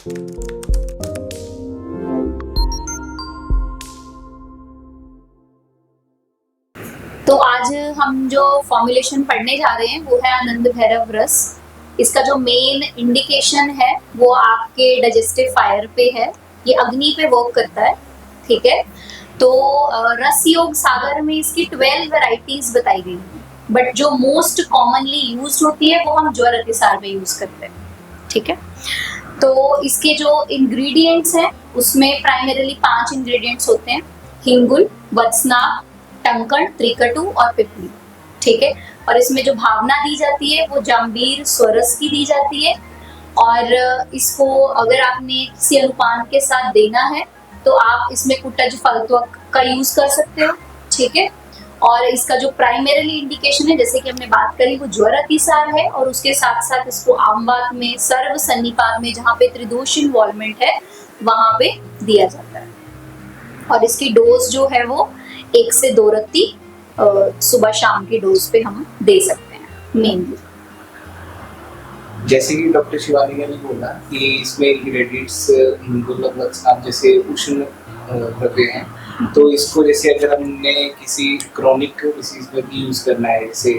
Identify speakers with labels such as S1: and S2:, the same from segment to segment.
S1: तो आज हम जो फॉर्मुलेशन पढ़ने जा रहे हैं वो है आनंद भैरव रस। इसका जो मेन इंडिकेशन है वो आपके डाइजेस्टिव फायर पे है, ये अग्नि पे वर्क करता है, ठीक है। तो रस योग सागर में इसकी 12 वैरायटीज बताई गई हैं, बट जो मोस्ट कॉमनली यूज होती है वो हम ज्वर अतिसार में यूज करते हैं, ठीक है। तो इसके जो इंग्रेडिएंट्स हैं उसमें प्राइमरीली 5 इंग्रेडिएंट्स होते हैं: हिंगुल, वत्सनाग, टंकण, त्रिकटु और पिपली, ठीक है। और इसमें जो भावना दी जाती है वो जाम्बीर स्वरस की दी जाती है। और इसको अगर आपने किसी अनुपान के साथ देना है तो आप इसमें कुटज फलत्वक का यूज कर सकते हो, ठीक है। और इसका जो प्राइमरीली इंडिकेशन है, जैसे कि हमने बात करी, वो ज्वर अतिसार है, और उसके साथ साथ इसको आमवात में, सर्व सन्निपात में, जहाँ पे त्रिदोष इन्वॉल्वमेंट है वहां पे दिया जाता है। और इसकी डोज जो है वो 1 से 2 रत्ती सुबह शाम की डोज पे हम दे सकते हैं मेनली।
S2: जैसे कि डॉक्टर शिवानी ने भी बोला कि इसमें इंग्रेडिएंट्स हिंगुल और वत्सनाग जैसे उष्ण द्रव्य हैं, तो इसको जैसे अगर हमने किसी क्रॉनिक डिसीज में भी यूज करना है, जैसे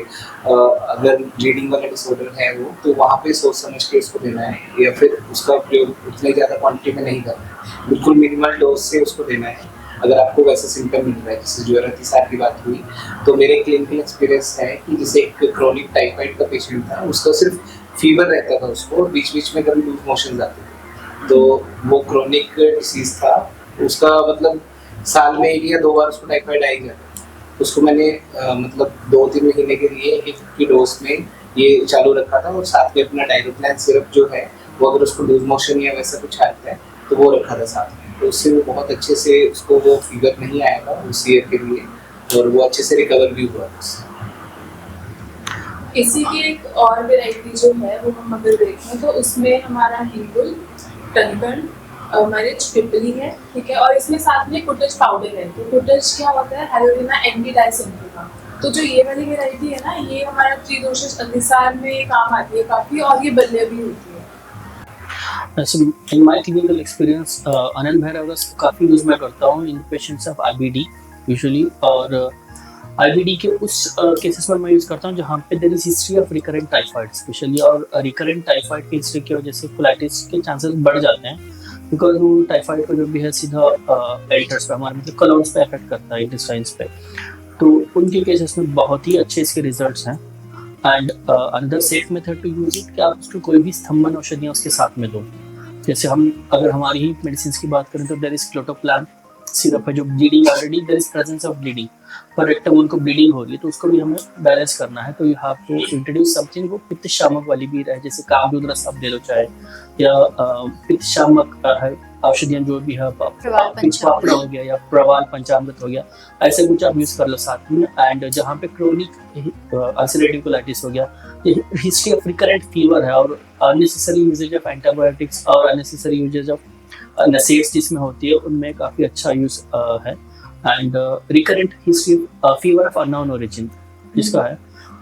S2: अगर ब्लीडिंग वाला डिसऑर्डर है वो, तो वहाँ पे सोच समझ के उसको देना है, या फिर उसका प्रयोग उतने ज़्यादा क्वांटिटी में नहीं करना है, बिल्कुल मिनिमल डोज से उसको देना है। अगर आपको वैसे सिम्टम मिल रहा है, जैसे ज्वर अतिसार की बात हुई, तो मेरे क्लिनिकल एक्सपीरियंस है कि जैसे एक क्रॉनिक टाइफाइड का पेशेंट था, उसका सिर्फ फीवर रहता था, उसको बीच बीच में कभी लूज मोशन आते थे, तो वो क्रॉनिक डिसीज था, उसका मतलब साल में 1 या 2 बार उसको टाइफाइड आ ही जाता। उसको मैंने मतलब 2-3 महीने के लिए 1 की डोज में ये चालू रखा था, और साथ में अपना डायरोप्लान सिरप जो है वो अगर उसको लूज मोशन या वैसा कुछ आता है तो वो रखा था साथ में, तो उससे वो बहुत अच्छे से उसको वो फीवर नहीं आया था उस ईयर के लिए, और वो अच्छे से रिकवर भी हुआ उससे।
S3: इसी की एक और वैरायटी जो है वो हम अगर देखें तो उसमें हमारा हिंगुल, टंकण, मरीच, पिपली है, ठीक है। और इसमें साथ में कुटज पाउडर है। तो कुटज क्या होता है? हेलोरिना एंटीडायसेंट्री का। तो जो ये वाली वैरायटी है ना, ये हमारा त्रिदोष अतिसार में काम आती है काफ़ी, और ये बल्य भी होती है।
S4: इन माय क्लिनिकल एक्सपीरियंस आनंद भैरव रस काफ़ी यूज़ मैं करता हूँ इन पेशेंट्स ऑफ IBD यूजुअली, और IBD के उस केसेस में मैं यूज़ करता हूँ जहाँ पे there is history of recurrent typhoid specially, और रिकरेंट टाइफाइड की हिस्ट्री की वजह से कोलाइटिस के चांसेस बढ़ जाते हैं, बिकॉज वो टाइफाइड को जो भी है सीधा एल्टर्स पे, हमारे मतलब कॉलोन्स पे अफेक्ट करता है, इंटेस्टाइन्स पे। तो उनके केसेस में बहुत ही अच्छे इसके रिजल्ट्स हैं। And another safe method to use it कि आप उसको कोई भी स्तंभन औषधियाँ उसके साथ में दो। जैसे हम अगर हमारी ही मेडिसिन की बात करें तो देयर इज क्लोटोप्लान सिरप है, जो bleeding already there is presence of bleeding, पर रेक्टम उनको ब्लीडिंग हो रही है, तो उसको भी हमें बैलेंस करना है। तो you have to introduce something वो पित्त शामक वाली भी रहे, जैसे कामरूद रस आप ले लो चाहे, या पित्त शामक है औषधियाँ जो भी है, पित्तपापड़ा हो गया या प्रवाल पंचामृत हो गया, ऐसे कुछ आप यूज कर लो साथ में। एंड जहाँ पे क्रोनिक अल्सरेटिव कोलाइटिस हो गया, हिस्ट्री ऑफ रिकरेंट फीवर है, और अननेसेसरी यूजेज ऑफ एंटीबायोटिक्स और अननेसेसरी यूजेज ऑफ नसेट्स जिसमें होती है, उनमें काफ़ी अच्छा यूज है। And recurrent history fever of unknown origin जिसका है,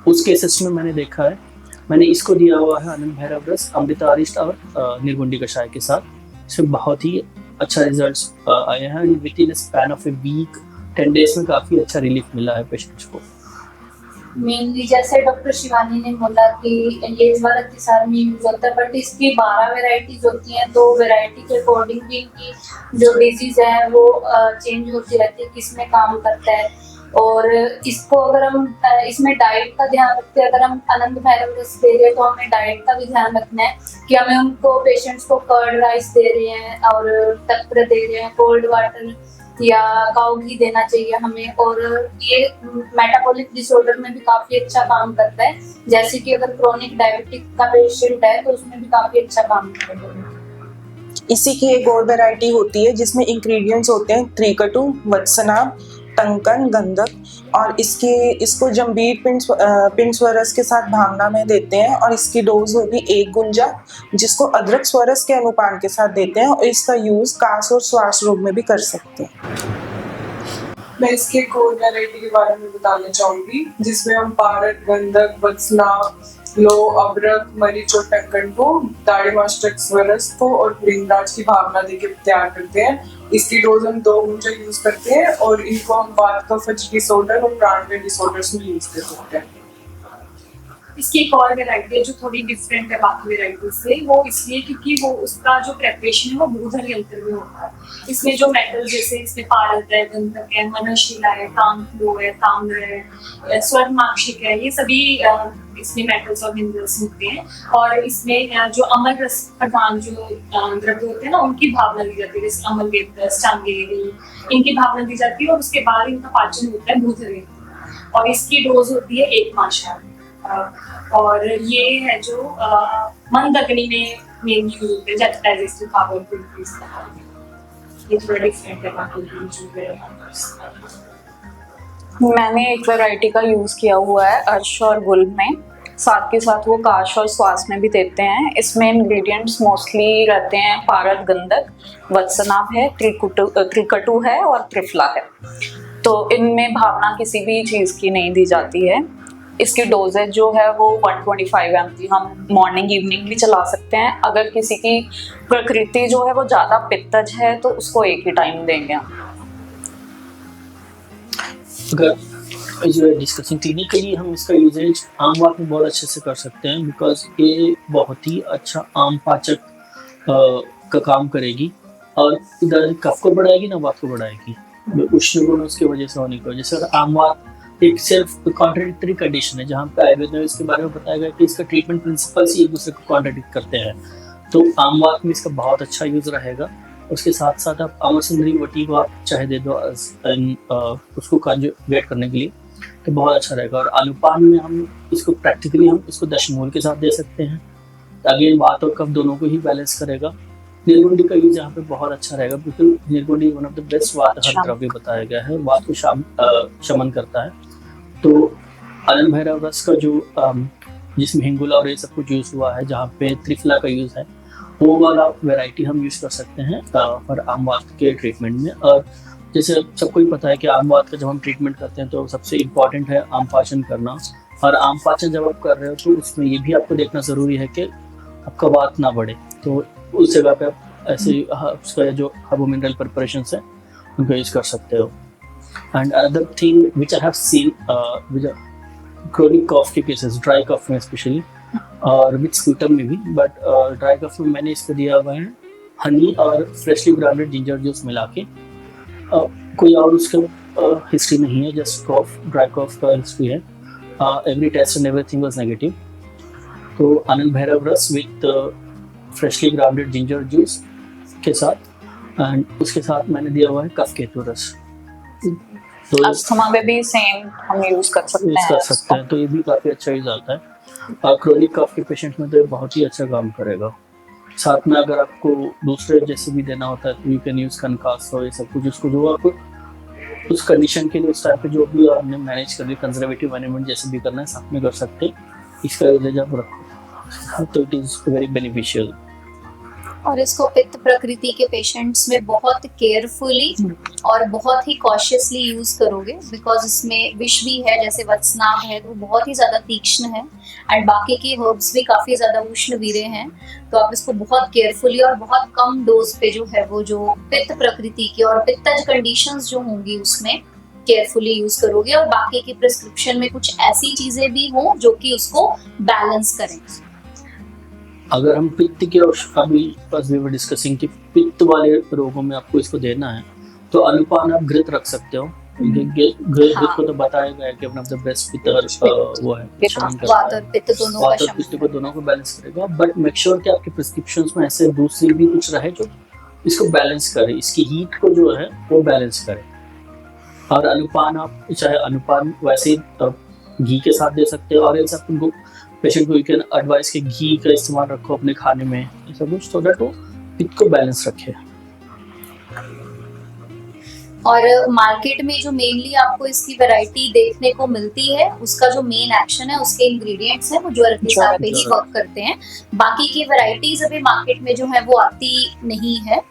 S4: उस केसेस में मैंने देखा है, मैंने इसको दिया हुआ है आनंद भैरव रस अमृतारिष्ट और निर्गुंडी कषाय के साथ। इसमें बहुत ही अच्छा रिजल्ट्स आए हैं, within span of a week 10 days में काफ़ी अच्छा रिलीफ मिला है पेशेंट्स को।
S1: मेनली जैसे डॉक्टर शिवानी ने बोला कि ये ज्वर अतिसार में यूज होता है, बट इसकी 12 वैरायटीज होती हैं, तो वैरायटी के अकॉर्डिंग भी इनकी जो डिजीज है वो चेंज होती रहती है, किस में काम करता है। और इसको अगर हम इसमें डाइट का ध्यान रखते हैं, अगर हम आनंद भैरव रस दे रहे हैं तो हमें डाइट का भी ध्यान रखना है कि हमें उनको पेशेंट्स को कर्ड राइस दे रहे हैं और तक्र दे रहे हैं, कोल्ड वाटर या काऊ घी देना चाहिए हमें। और ये मेटाबॉलिक डिसऑर्डर में भी काफी अच्छा काम करता है, जैसे कि अगर क्रोनिक डायबिटिक का पेशेंट है तो उसमें भी काफी अच्छा काम करता है।
S5: इसी की एक और वैरायटी होती है जिसमें इंग्रेडिएंट्स होते हैं त्रिकटु, वत्सनाग, टंकण, गंधक, और इसको जंबीर पिंड स्वरस के साथ भावना में देते हैं, और इसकी डोज होगी 1 गुंजा, जिसको अदरक स्वरस के अनुपान के साथ देते हैं, और इसका यूज कास और श्वास रोग में भी कर सकते हैं।
S3: मैं इसके एक और वैरायटी के बारे में बताना चाहूंगी जिसमें हम पारक, गंधक, वत्सनाग लो अदरक, मरीच और टक्कन को, दाड़ीमास्टक्स वरस को और भृंगराज की भावना देके तैयार करते हैं। इसकी डोज हम 2 घंटे यूज करते हैं और इनको हम वात कफ डिसऑर्डर और प्राणवायु डिसऑर्डर्स में यूज कर सकते हैं।
S6: इसकी एक और वेराइटी है जो थोड़ी डिफरेंट है बाकी वेराइटी से, वो इसलिए क्योंकि वो उसका जो प्रेपरेशन है वो भूधर यंत्र में होता है। इसमें जो मेटल जैसे इसमें पारद है, गंधक है, मनशिला है, तांबूलो है, ताम्र है, स्वर्णमाक्षिक है, ये सभी इसमें मेटल्स और मिनरल्स होते हैं। और इसमें जो अमर रस प्रधान जो द्रव्य होते हैं ना, उनकी भावना दी जाती है, जैसे अमलवेद, चांगेरी, इनकी भावना दी जाती है और उसके बाद इनका पाचन होता है भूधर यंत्र। और इसकी डोज होती है 1 माशा। और ये है जो मंद अग्नि में मेनली यूज होते हैं, जब डाइजेस्टिव पावर को इंक्रीज करता है। ये थोड़ा डिफरेंट है बाकी जो वेराइटीज।
S7: मैंने एक वैरायटी का यूज़ किया हुआ है अर्श और गुल में, साथ के साथ वो काश और श्वास में भी देते हैं। इसमें इंग्रेडिएंट्स मोस्टली रहते हैं पारद, गंधक, वत्सनाभ है, त्रिकटु है और त्रिफला है। तो इनमें भावना किसी भी चीज़ की नहीं दी जाती है। इसकी डोजेज जो है वो 125 mg हम मॉर्निंग इवनिंग भी चला सकते हैं। अगर किसी की प्रकृति जो है वो ज़्यादा पित्तज है तो उसको एक ही टाइम देंगे हम।
S4: अगर जो डिस्कसिंग क्लिनिकली हम इसका यूजेज आम वात में बहुत अच्छे से कर सकते हैं, बिकॉज ये बहुत ही अच्छा आम पाचक का काम करेगी और इधर कफ को बढ़ाएगी ना वात को बढ़ाएगी। उष्ण गुण उसकी वजह से होने की वजह से। और आम वात एक सेल्फ कॉन्ट्राडिक्टरी कंडीशन है, जहाँ पे आयुर्वेद में इसके बारे में बताया गया कि इसका ट्रीटमेंट प्रिंसिपल्स ही एक दूसरे को कॉन्ट्राडिक्ट करते हैं। तो आम वात में इसका बहुत अच्छा यूज रहेगा। उसके साथ साथ आप अमर सुंदरी वटी को आप चाहे दे दो उसको कंजुगेट करने के लिए, तो बहुत अच्छा रहेगा। और अनुपान में हम इसको प्रैक्टिकली हम इसको दशमूल के साथ दे सकते हैं, अगेन वात और कफ दोनों को ही बैलेंस करेगा। निर्गुंडी का यूज यहाँ पे बहुत अच्छा रहेगा, बिल्कुल निर्गुंडी वन ऑफ द बेस्ट वातहर द्रव्य बताया गया है, वात को शमन करता है। तो आनंद भैरव रस का जो जिसमें हिंगुला और ये सब कुछ यूज हुआ है, जहाँ पे त्रिफला का यूज है, वो वाला वैरायटी हम यूज कर सकते हैं और आम वात के ट्रीटमेंट में। और जैसे सबको ही पता है कि आम वात का जब हम ट्रीटमेंट करते हैं तो सबसे इम्पॉर्टेंट है आम पाचन करना। और आम पाचन जब आप कर रहे हो तो उसमें ये भी आपको देखना ज़रूरी है कि आपका वात ना बढ़े। तो उस जगह पे आप ऐसे उसका जो हर्बल मिनरल प्रिपरेशंस है उनको यूज कर सकते हो। And another thing which I have seen which chronic cough के केसेस, ड्राई कफ में स्पेशली और विथ स्पूटम में भी, बट ड्राई कफ में मैंने इसको दिया हुआ है हनी और फ्रेशली ग्राउंडेड जिंजर जूस मिला के। कोई और उसका हिस्ट्री नहीं है, जस्ट कफ, ड्राई कफ का हिस्ट्री है। Every test and everything was negative. तो आनंद भैरव रस with freshly grounded ginger juice के साथ, एंड उसके साथ मैंने दिया हुआ है कफ केतु रस। तो
S7: अस्थमा में भी सेम हम यूज कर सकते हैं।
S4: तो ये भी काफ़ी अच्छा यूज आता है। क्रोनिक कफ के पेशेंट में तो ये बहुत ही अच्छा काम करेगा। साथ में अगर आपको दूसरे जैसे भी देना होता है तो यू कैन यूज कनकास और ये सब कुछ, उसको जो आपको उस कंडीशन के लिए उस टाइम पे जो भी आपने मैनेज कर लिया, कंजर्वेटिव मैनेजमेंट जैसे भी करना है साथ में कर सकते हैं। इसका यूजेज आप रखो तो इट इज़ वेरी बेनिफिशियल।
S1: और इसको पित्त प्रकृति के पेशेंट्स में बहुत केयरफुली और बहुत ही कॉशियसली यूज करोगे, बिकॉज इसमें विष भी है, जैसे वत्सनाभ है तो बहुत ही ज्यादा तीक्ष्ण है, एंड बाकी के हर्ब्स भी काफी ज्यादा उष्ण वीरे हैं। तो आप इसको बहुत केयरफुली और बहुत कम डोज पे जो है वो जो पित्त प्रकृति की और पित्तज कंडीशंस जो होंगी उसमें केयरफुली यूज करोगे। और बाकी की प्रिस्क्रिप्शन में कुछ ऐसी चीजें भी हों जो कि उसको बैलेंस करें।
S4: अगर हम पित्त के अभी बस वी वर डिस्कसिंग कि पित्त वाले रोगों में आपको इसको देना है तो अनुपान आप घृत रख सकते हो। घृत को तो बताया गया है कि वन ऑफ द बेस्ट पित्त वो है,
S1: वात और पित्त दोनों
S4: को बैलेंस करेगा। बट मेक श्योर कि आपके प्रिस्क्रिप्शंस में ऐसे दूसरी भी कुछ रहे जो इसको बैलेंस करे, इसकी हीट को जो है वो बैलेंस करे। और अनुपान आप चाहे अनुपान वैसे घी के साथ दे सकते हो, और इन सब पेशेंट को यू कैन एडवाइस कि घी का इस्तेमाल रखो अपने खाने में, ऐसा कुछ, सो दैट वो पित्त को बैलेंस रखे।
S1: और मार्केट में जो मेनली आपको इसकी वैरायटी देखने को मिलती है, उसका जो मेन एक्शन है, उसके इंग्रेडिएंट्स हैं वो ज्वार के साथ पे ही वर्क करते हैं। बाकी की वैरायटीज अभी मार्केट में जो है वो आती नहीं है,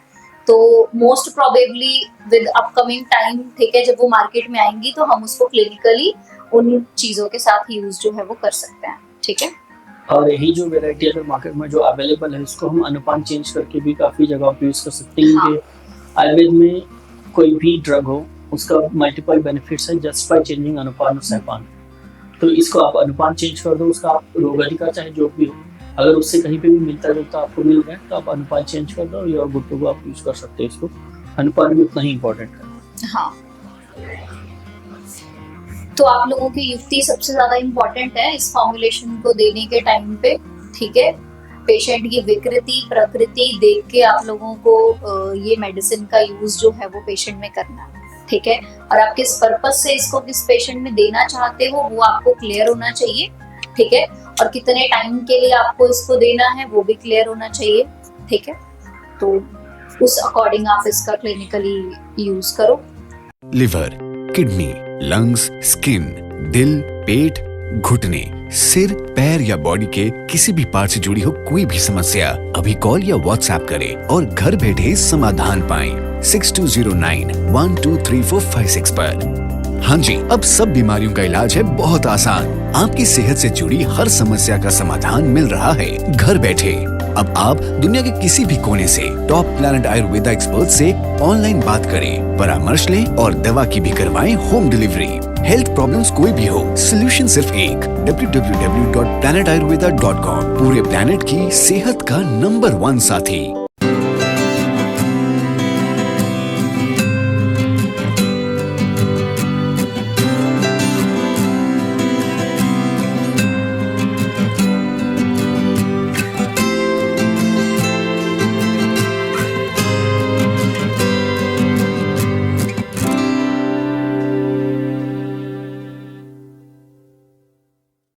S1: तो most probably with upcoming time, ठीक है, जब वो मार्केट में आएंगी तो हम उसको क्लिनिकली उन चीजों के साथ यूज जो है वो कर सकते हैं। ठीक है।
S4: और यही जो वेराइटी अगर मार्केट में जो अवेलेबल है इसको हम अनुपान चेंज करके भी काफ़ी जगह पे यूज़ कर सकते हैं।
S1: हाँ।
S4: कि आयुर्वेद में कोई भी ड्रग हो उसका मल्टीपल बेनिफिट्स है जस्ट बाय चेंजिंग अनुपान और सहपान। तो इसको आप अनुपान चेंज कर दो, उसका आप रोगनिका चाहे जो भी हो, अगर उससे कहीं पे भी मिलता जुलता आपको मिल रहा है तो आप अनुपान चेंज कर दो, या गुड टू गो, आप यूज़ कर सकते हैं इसको। अनुपान भी उतना ही इम्पोर्टेंट है।
S1: हाँ, तो आप लोगों की युक्ति सबसे ज्यादा इम्पोर्टेंट है इस फॉर्मुलेशन को देने के टाइम पे, ठीक है। पेशेंट की विकृति प्रकृति देख के आप लोगों को ये मेडिसिन का यूज जो है वो पेशेंट में करना है, ठीक है। और आप किस पर्पज से इसको किस पेशेंट में देना चाहते हो वो आपको क्लियर होना चाहिए, ठीक है। और कितने टाइम के लिए आपको इसको देना है वो भी क्लियर होना चाहिए, ठीक है। तो उस अकॉर्डिंग आप इसका क्लिनिकली यूज करो।
S8: लिवर, किडनी, लंग्स, स्किन, दिल, पेट, घुटने, सिर, पैर या बॉडी के किसी भी पार्ट से जुड़ी हो कोई भी समस्या अभी कॉल या व्हाट्सएप करें और घर बैठे समाधान पाएं 6209123456 पर। हाँ जी, अब सब बीमारियों का इलाज है बहुत आसान। आपकी सेहत से जुड़ी हर समस्या का समाधान मिल रहा है घर बैठे। अब आप दुनिया के किसी भी कोने से टॉप प्लैनेट आयुर्वेदा एक्सपर्ट से ऑनलाइन बात करें, परामर्श लें और दवा की भी करवाएं होम डिलीवरी। हेल्थ प्रॉब्लम्स कोई भी हो, सोल्यूशन सिर्फ एक, www.planetayurveda.com। पूरे प्लैनेट की सेहत का नंबर 1 साथी।